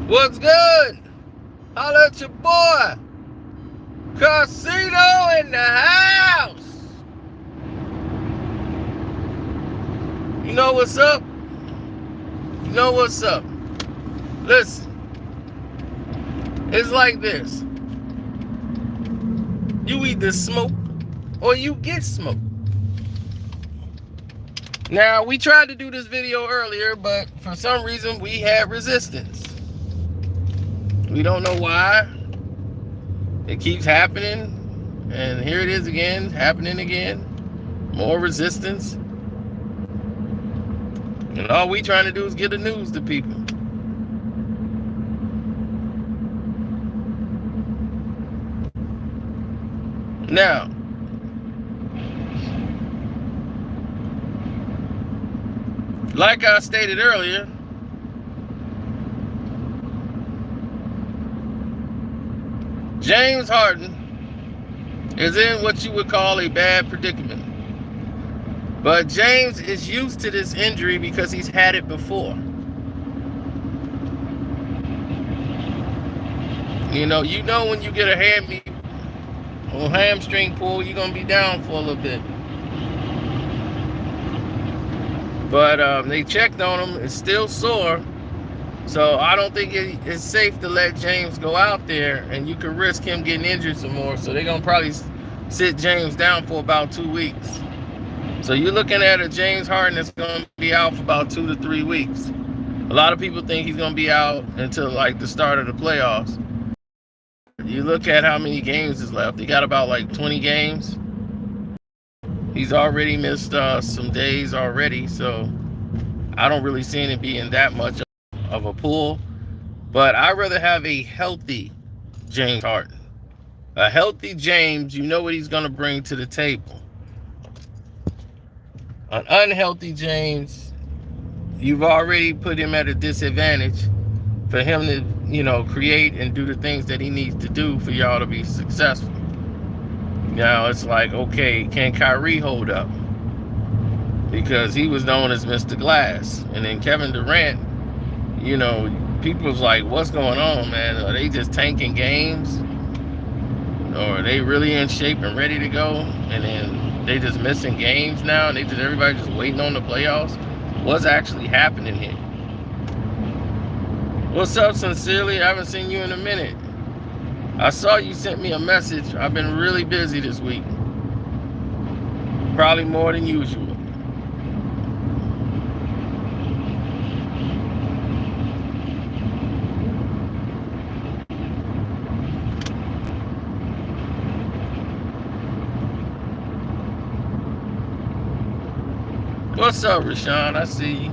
What's good? Holla at your boy. Casino in the house. You know what's up? You know what's up? Listen, it's like this. You either smoke or you get smoked. Now, we tried to do this video earlier, but for some reason we had resistance. We don't know why. It keeps happening, and here it is again, happening again. More resistance. And all we trying to do is get the news to people. Now, like I stated earlier, James Harden is in what you would call a bad predicament. But James is used to this injury because he's had it before. You know when you get a hamstring pull, you're going to be down for a little bit. But they checked on him. It's still sore. So I don't think it's safe to let James go out there, and you could risk him getting injured some more. So they're going to probably sit James down for about 2 weeks. So you're looking at a James Harden that's going to be out for about 2 to 3 weeks. A lot of people think he's going to be out until like the start of the playoffs. You look at how many games is left. He got about like 20 games. He's already missed some days already, so I don't really see it being that much of a pull. But I'd rather have a healthy James Harden. A healthy James, you know what he's going to bring to the table. An unhealthy James, you've already put him at a disadvantage for him to, create and do the things that he needs to do for y'all to be successful. Now it's like, okay, can Kyrie hold up? Because he was known as Mr. Glass. And then Kevin Durant, people was like, what's going on, man? Are they just tanking games? Or are they really in shape and ready to go? And then they just missing games now, and everybody just waiting on the playoffs? What's actually happening here? What's up, Sincerely? I haven't seen you in a minute. I saw you sent me a message. I've been really busy this week. Probably more than usual. What's up, Rashawn? I see you.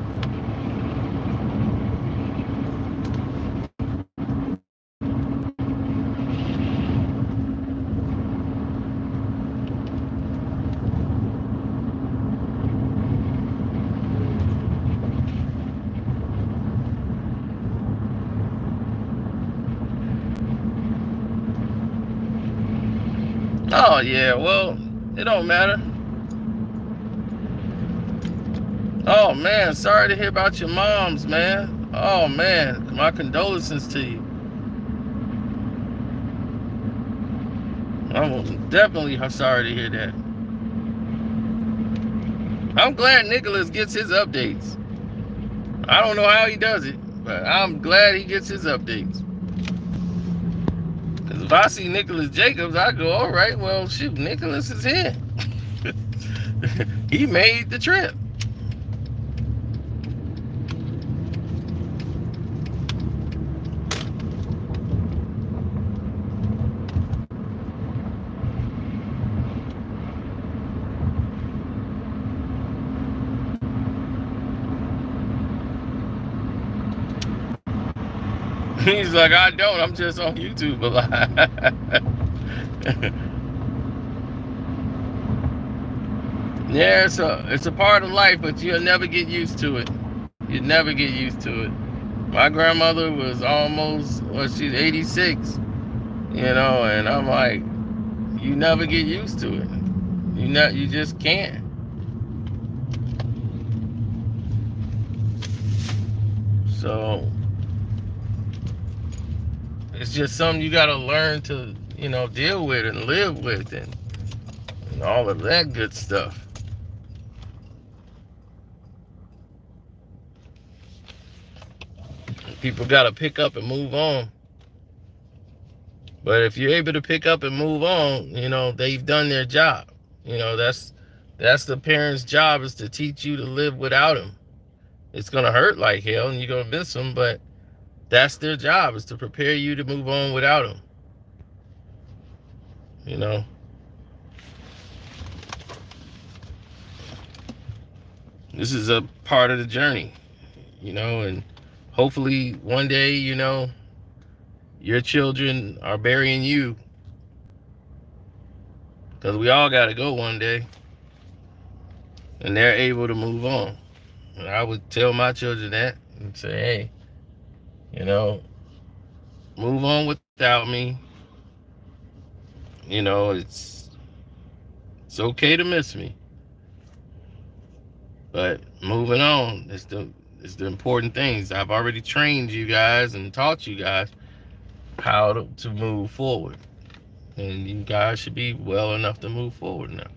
Oh, yeah, well, it don't matter. Oh, man, sorry to hear about your moms, man. Oh, man, my condolences to you. I'm definitely sorry to hear that. I'm glad Nicholas gets his updates. I don't know how he does it, but I'm glad he gets his updates. Because if I see Nicholas Jacobs, I go, all right, well, shoot, Nicholas is here. He made the trip. He's like, I don't. I'm just on YouTube a lot. Yeah, it's a part of life, but you'll never get used to it. You never get used to it. My grandmother was almost, she's 86, and I'm like, you never get used to it. You just can't. So it's just something you got to learn to, deal with and live with, and all of that good stuff. People got to pick up and move on. But if you're able to pick up and move on, they've done their job. That's the parents' job, is to teach you to live without them. It's going to hurt like hell and you're going to miss them, but that's their job, is to prepare you to move on without them. This is a part of the journey, and hopefully one day, your children are burying you, because we all got to go one day, and they're able to move on. And I would tell my children that and say, hey, move on without me. It's okay to miss me, but moving on is the important things. I've already trained you guys and taught you guys how to move forward, and you guys should be well enough to move forward now.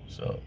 So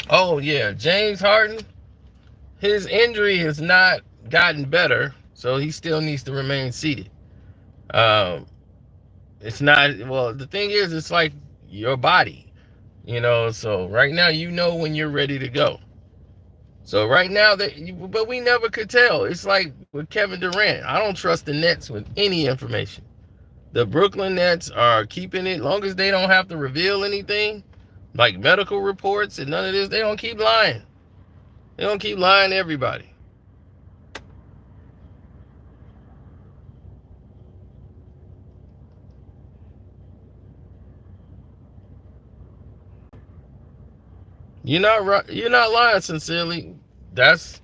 oh yeah, James Harden, his injury has not gotten better, so he still needs to remain seated. It's not, well, the thing is, it's like your body, so right now, when you're ready to go. So right now, but we never could tell. It's like with Kevin Durant. I don't trust the Nets with any information. The Brooklyn Nets are keeping it, long as they don't have to reveal anything, like medical reports and none of this. They don't keep lying. They don't keep lying to everybody. You're not lying sincerely. That's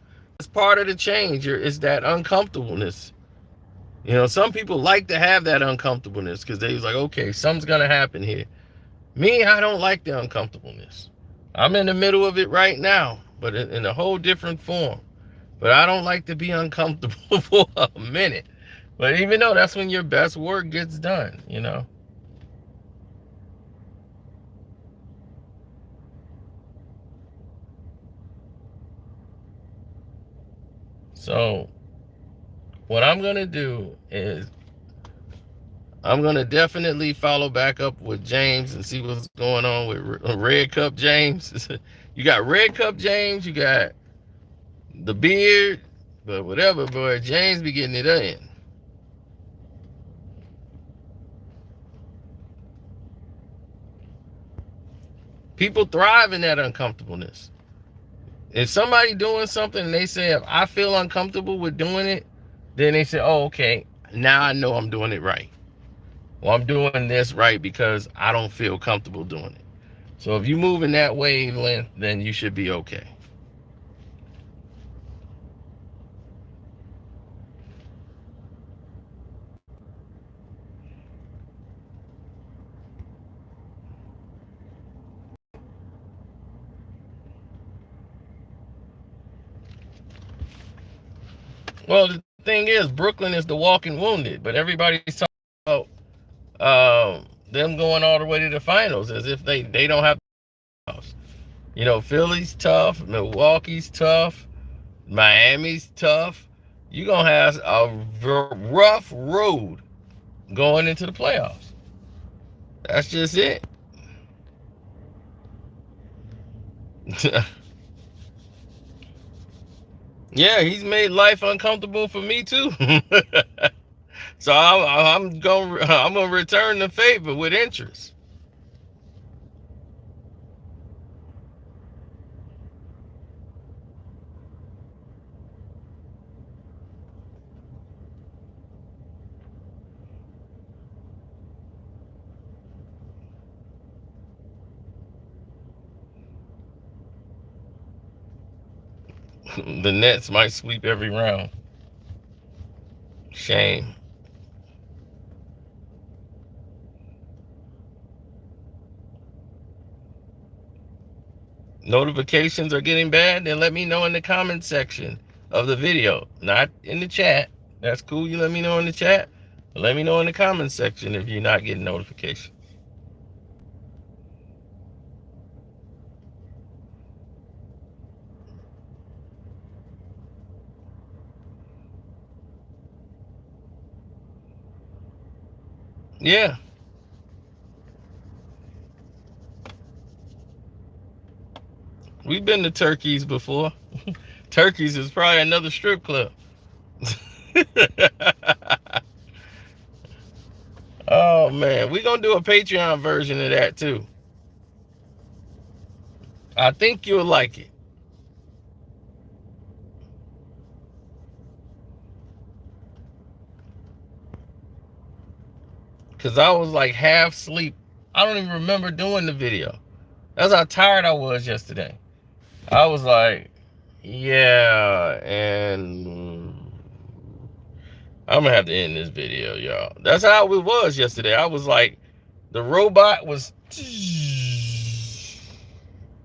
part of the change. It's that uncomfortableness. Some people like to have that uncomfortableness because they was like, okay, something's gonna happen here. Me, I don't like the uncomfortableness. I'm in the middle of it right now, but in a whole different form. But I don't like to be uncomfortable for a minute. But even though that's when your best work gets done. So what I'm gonna do is I'm gonna definitely follow back up with James and see what's going on with Red Cup James. You got Red Cup James, you got the beard, but whatever, boy, James be getting it in. People thrive in that uncomfortableness. If somebody doing something and they say, if I feel uncomfortable with doing it, then they say, oh, okay, now I know I'm doing it right. Well, I'm doing this right because I don't feel comfortable doing it. So if you move in that wavelength, then you should be okay. Well, the thing is, Brooklyn is the walking wounded, but everybody's talking about them going all the way to the finals as if they don't have the house. Philly's tough, Milwaukee's tough, Miami's tough. You're going to have a rough road going into the playoffs. That's just it. Yeah, he's made life uncomfortable for me too. So I'm gonna return the favor with interest. The Nets might sweep every round. Shame. Notifications are getting bad, then let me know in the comment section of the video, not in the chat. That's cool. You let me know in the chat. Let me know in the comment section if you're not getting notifications. Yeah. We've been to Turkey's before. Turkey's is probably another strip club. Oh man, we're gonna do a Patreon version of that too. I think you'll like it. Cause I was like half asleep. I don't even remember doing the video. That's how tired I was yesterday. I was like, yeah, and I'm gonna have to end this video, y'all. That's how it was yesterday. I was like, the robot was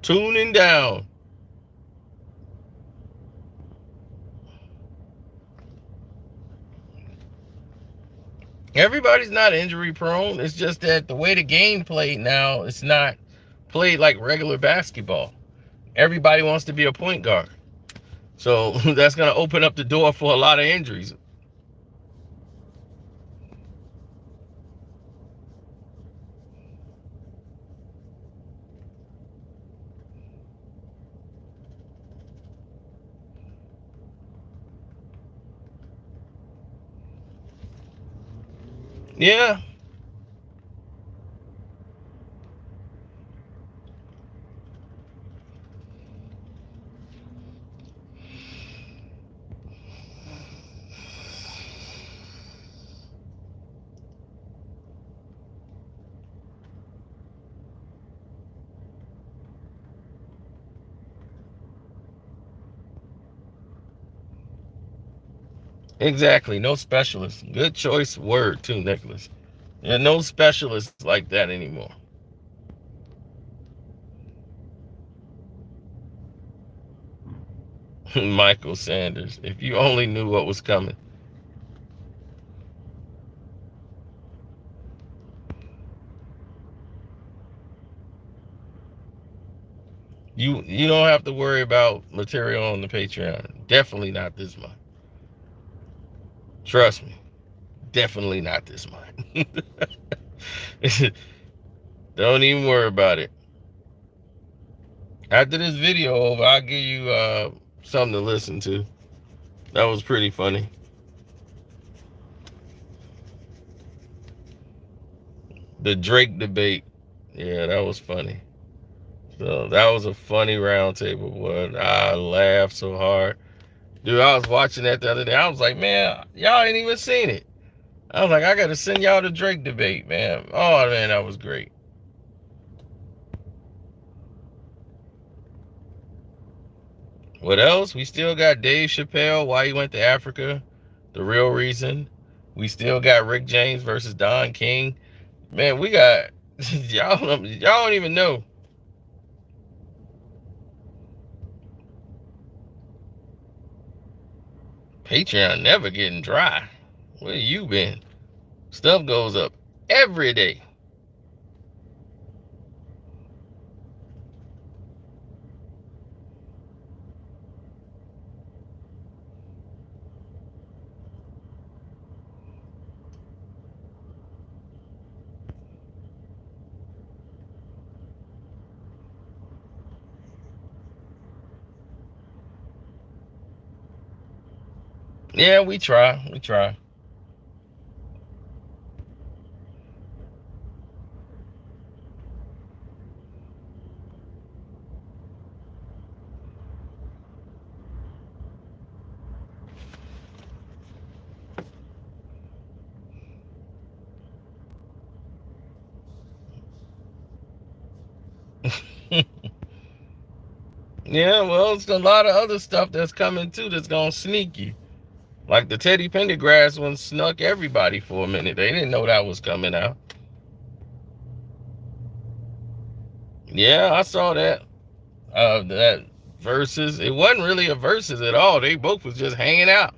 tuning down. Everybody's not injury prone. It's just that the way the game played now, it's not played like regular basketball. Everybody wants to be a point guard. So that's going to open up the door for a lot of injuries. Yeah. Exactly. No specialist. Good choice word too, Nicholas. Yeah, no specialists like that anymore. Michael Sanders. If you only knew what was coming. You don't have to worry about material on the Patreon. Definitely not this month. Trust me. Definitely not this month. Don't even worry about it. After this video over, I'll give you something to listen to. That was pretty funny. The Drake debate. Yeah, that was funny. So that was a funny roundtable. What I laughed so hard. Dude, I was watching that the other day. I was like, man, y'all ain't even seen it. I was like, I gotta send y'all the Drake debate, man. Oh man, that was great. What else? We still got Dave Chappelle, why he went to Africa, the real reason. We still got Rick James versus Don King. Man, we got y'all don't even know. Patreon never getting dry. Where you been? Stuff goes up every day. Yeah, we try. We try. Yeah, well, it's a lot of other stuff that's coming too that's gonna sneak you. Like the Teddy Pendergrass one snuck everybody for a minute. They didn't know that was coming out. Yeah, I saw that. That versus. It wasn't really a versus at all. They both was just hanging out.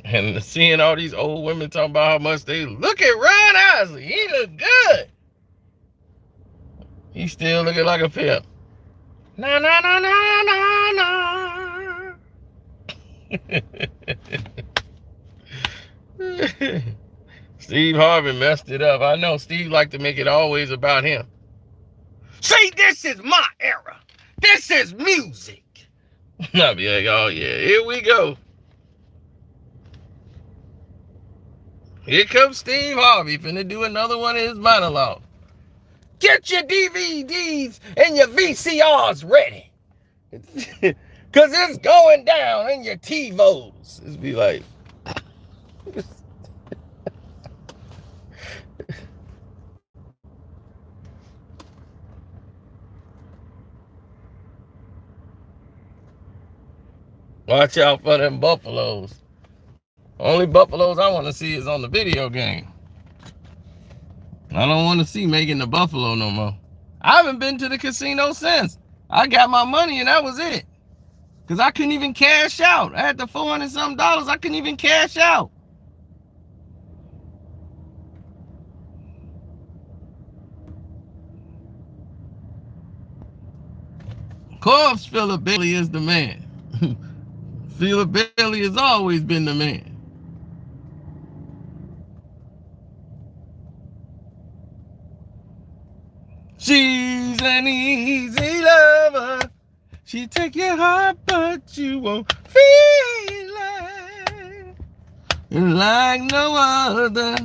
And seeing all these old women talking about how much they look at Ron Isley. He look good. He still looking like a pimp. Na na na na na na. Steve Harvey messed it up. I know Steve liked to make it always about him. See, this is my era. This is music. I'll be like, oh yeah, here we go. Here comes Steve Harvey finna do another one of his monologues. Get your DVDs and your VCRs ready. Cause it's going down in your TiVos. It's be like watch out for them buffaloes. Only buffaloes I want to see is on the video game. I don't want to see Megan the Buffalo no more. I haven't been to the casino since. I got my money and that was it. Because I couldn't even cash out. I had the $400-something. I couldn't even cash out. Of course, Philip Bailey is the man. Philip Bailey has always been the man. She's an easy lover. She take your heart, but you won't feel like no other.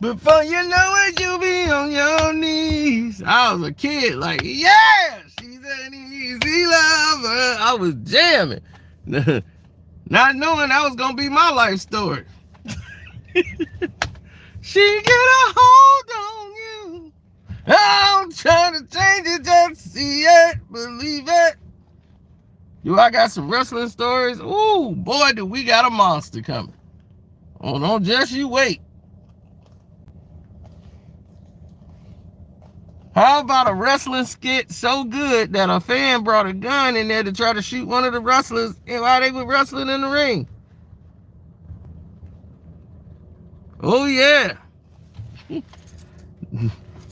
Before you know it, you'll be on your knees. I was a kid, like, yeah, she's an easy lover. I was jamming, not knowing that was gonna be my life story. She get a hold on you. I'm trying to change it, just see it, believe it. Yo, I got some wrestling stories. Ooh, boy, do we got a monster coming. Oh, don't just you wait. How about a wrestling skit so good that a fan brought a gun in there to try to shoot one of the wrestlers while they were wrestling in the ring? Oh, yeah.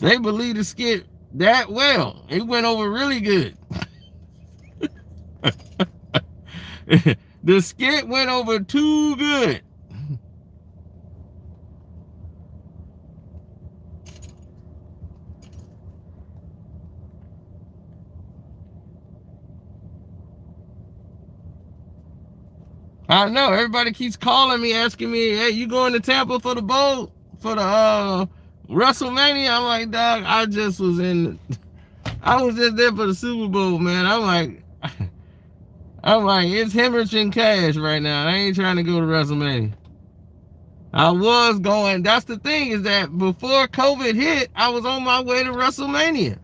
They believe the skit that well. It went over really good. The skit went over too good. I know everybody keeps calling me, asking me, "Hey, you going to Tampa for the bowl for the WrestleMania?" I'm like, dog, I was just there for the Super Bowl, man. I'm like, it's hemorrhaging cash right now. I ain't trying to go to WrestleMania. I was going. That's the thing, is that before COVID hit, I was on my way to WrestleMania.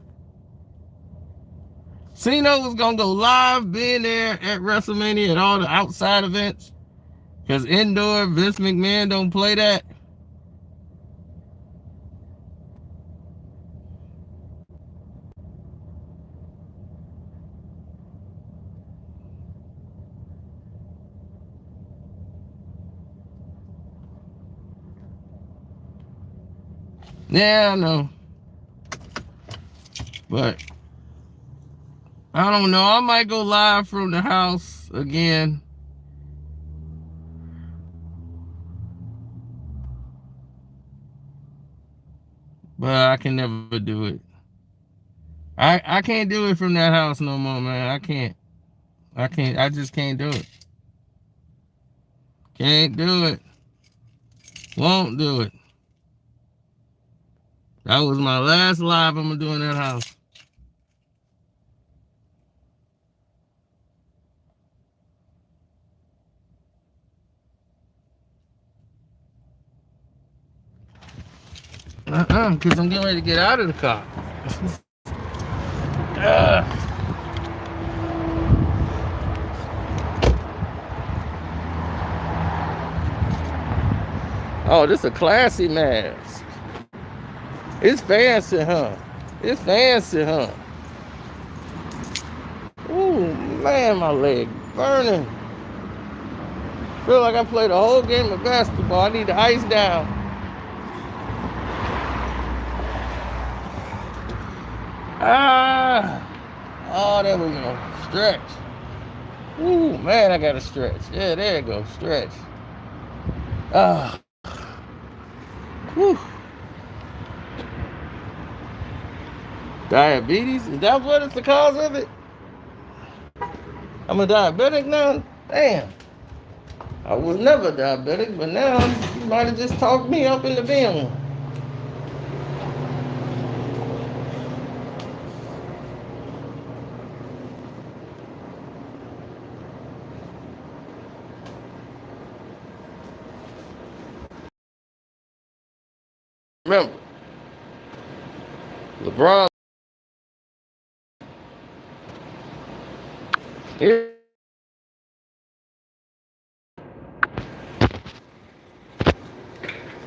Cena was gonna go live, being there at WrestleMania at all the outside events, because indoor Vince McMahon don't play that. Yeah, I know. But I don't know. I might go live from the house again. But I can never do it. I can't do it from that house no more, man. I can't. I just can't do it. Can't do it. Won't do it. That was my last live I'm gonna do in that house. Because I'm getting ready to get out of the car. Oh, this a classy mask. It's fancy, huh? It's fancy, huh? Ooh, man, my leg burning. Feel like I played a whole game of basketball. I need to ice down. Ah. Oh, there we go. Stretch. Ooh, man, I gotta stretch. Yeah, there you go. Stretch. Ah. Whew. Diabetes? Is that what is the cause of it? I'm a diabetic now? Damn. I was never diabetic, but now you might have just talked me up in the bin. Remember, LeBron.